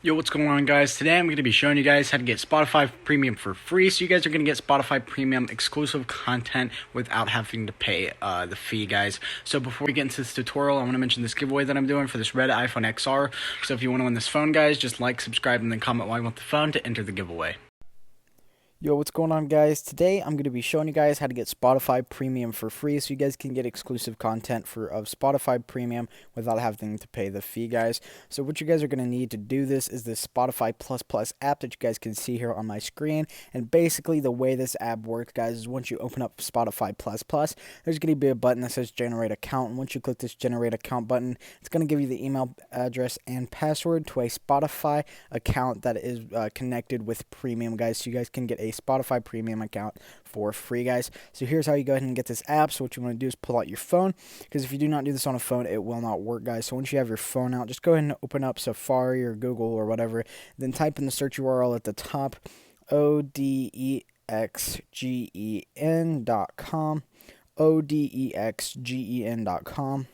Yo, what's going on, guys? Today I'm going to be showing you guys how to get Spotify Premium for free. So you guys are going to get Spotify Premium exclusive content without having to pay the fee, guys. So before we get into this tutorial, I want to mention this giveaway that I'm doing for this red iPhone XR. So if you want to win this phone, guys, just like, subscribe, and then comment why you want the phone to enter the giveaway. Yo, what's going on, guys? Today I'm going to be showing you guys how to get Spotify Premium for free, so you guys can get exclusive content of Spotify Premium without having to pay the fee, guys. So what you guys are going to need to do this is this Spotify Plus Plus app that you guys can see here on my screen. And basically the way this app works, guys, is once you open up Spotify Plus Plus, there's going to be a button that says Generate Account. And once you click this Generate Account button, it's going to give you the email address and password to a Spotify account that is connected with Premium, guys, so you guys can get a Spotify Premium account for free, guys. So here's how you go ahead and get this app. So what you want to do is pull out your phone, because if you do not do this on a phone, it will not work, guys. So once you have your phone out, just go ahead and open up Safari or Google or whatever, then type in the search URL at the top, odexgen.com, odexgen.com.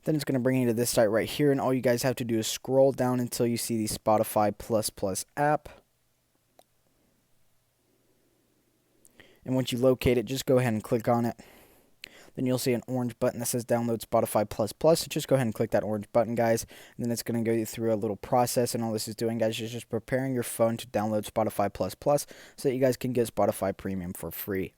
Then it's going to bring you to this site right here, and all you guys have to do is scroll down until you see the Spotify Plus Plus app. And once you locate it, just go ahead and click on it. Then you'll see an orange button that says download Spotify Plus Plus. So just go ahead and click that orange button, guys. And then it's going to go through a little process. And all this is doing, guys, is just preparing your phone to download Spotify Plus Plus so that you guys can get Spotify Premium for free.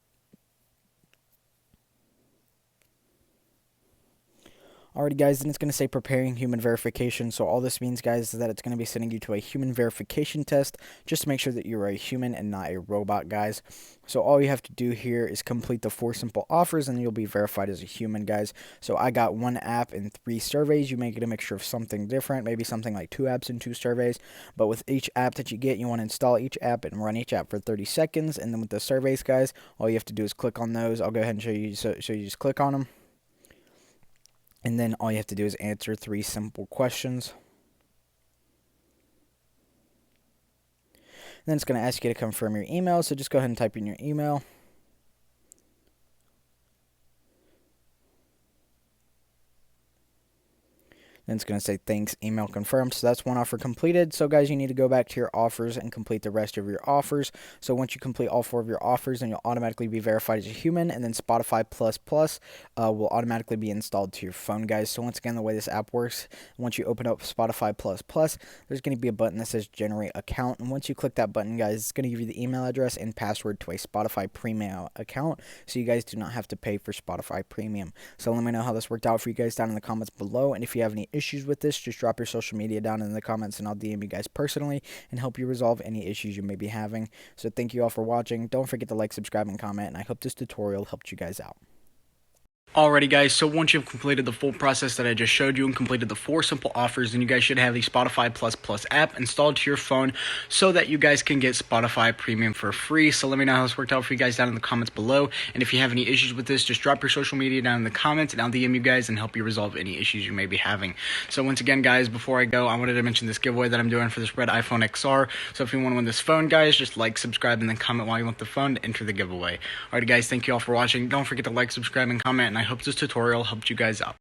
Alrighty, guys, then it's going to say preparing human verification. So all this means, guys, is that it's going to be sending you to a human verification test just to make sure that you're a human and not a robot, guys. So all you have to do here is complete the 4 simple offers and you'll be verified as a human, guys. So I got 1 app and 3 surveys. You may get a mixture of something different, maybe something like 2 apps and 2 surveys. But with each app that you get, you want to install each app and run each app for 30 seconds. And then with the surveys, guys, all you have to do is click on those. I'll go ahead and show you. So you just click on them. And then all you have to do is answer 3 simple questions. And then it's going to ask you to confirm your email, so just go ahead and type in your email. Then it's going to say thanks, email confirmed. So that's 1 offer completed. So guys, you need to go back to your offers and complete the rest of your offers. So once you complete all 4 of your offers, then you'll automatically be verified as a human, and then Spotify Plus Plus will automatically be installed to your phone, guys. So once again, the way this app works, once you open up Spotify Plus Plus, there's going to be a button that says Generate Account. And once you click that button, guys, it's going to give you the email address and password to a Spotify Premium account, so you guys do not have to pay for Spotify Premium. So let me know how this worked out for you guys down in the comments below, and if you have any issues with this, just drop your social media down in the comments and I'll DM you guys personally and help you resolve any issues you may be having. So thank you all for watching. Don't forget to like, subscribe, and comment, and I hope this tutorial helped you guys out. Alrighty, guys, so once you've completed the full process that I just showed you and completed the 4 simple offers, then you guys should have the Spotify Plus Plus app installed to your phone so that you guys can get Spotify Premium for free. So let me know how this worked out for you guys down in the comments below. And if you have any issues with this, just drop your social media down in the comments and I'll DM you guys and help you resolve any issues you may be having. So once again, guys, before I go, I wanted to mention this giveaway that I'm doing for this red iPhone XR. So if you want to win this phone, guys, just like, subscribe, and then comment why you want the phone to enter the giveaway. Alrighty, guys, thank you all for watching. Don't forget to like, subscribe, and comment, and I hope this tutorial helped you guys out.